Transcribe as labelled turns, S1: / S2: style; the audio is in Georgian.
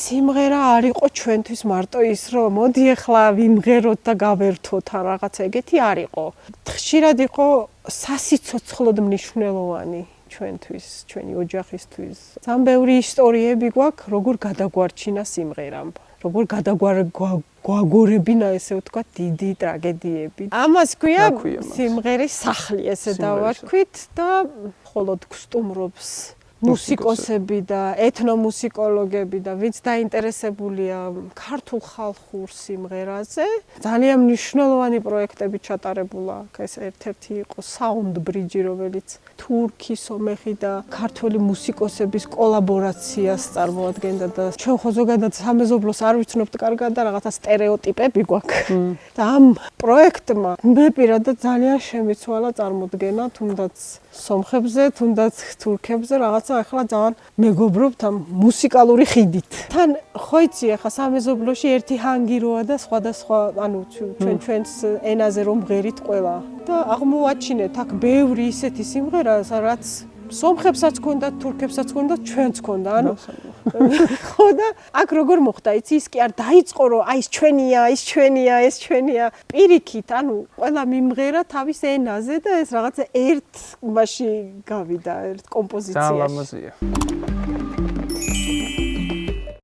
S1: სიმღერა არ იყო ჩვენთვის მარტო ის რომ მოდი ახლა ვიმღეროთ და გავერთოთ ან რაღაც ეგეთი არ იყო. ხშირად იყო სასიცოცხლოდ მნიშვნელოვანი ჩვენთვის, ჩვენი ოჯახისთვის. ძალიან ბევრი ისტორიები გვაქვს, როგორ გადაგვარჩინა სიმღერამ. როგორ გადაგვაგორებინა ესე ვთქვათ დიდი ტრაგედიები. ამას ქვია სიმღერის სახლი ესე დავარქვით და მხოლოდ გსტუმრობს მუსიკოსები და ეთნომუსიკოლოგები და ვინც დაინტერესებულია ქართულ ხალხურ სიმღერაზე. ძალიან მნიშვნელოვანი პროექტები ჩატარებულა. ეს ერთ-ერთი იყო Sound Bridge, რომელიც თურქი, სომეხი და ქართველი მუსიკოსების კოლაბორაციას წარმოადგენდა და ჩვენ ხო ზოგადად სამეზობლოს არ ვიცნობთ კარგად და რაღაცა სტერეოტიპები გვაქვს. და ამ პროექტმა მე პირადად ძალიან შემიცვალა წარმოდგენა თუნდაც სომხებზე, თუნდაც თურქებზე რაღაცა ახლა ძალიან მეგობრობთ ამ მუსიკალური ხიდით. თან ხო იცი ახლა სამეზობლოში ერთი ჰანგიროა და სხვადასხვა, ანუ ჩვენს ენაზე რომ მღერით ყველა. და აღმოვაჩინეთ აქ ბევრი ისეთი სიმღერა, რაც სომხებსაც ჰქონდათ, თურქებსაც ჰქონდათ, ჩვენც ჰქონდა. ანუ ხო და აქ როგორ მოხდა, იცი, ის კი არ დაიწყო რომ აი ეს ჩვენია, ის ჩვენია, ეს ჩვენია. პირიქით, ანუ ყველა მიმღერა თავის ენაზე და ეს რაღაცა ერთ მასში გავიდა, ერთ კომპოზიციაში.
S2: ძალიან ლამაზია.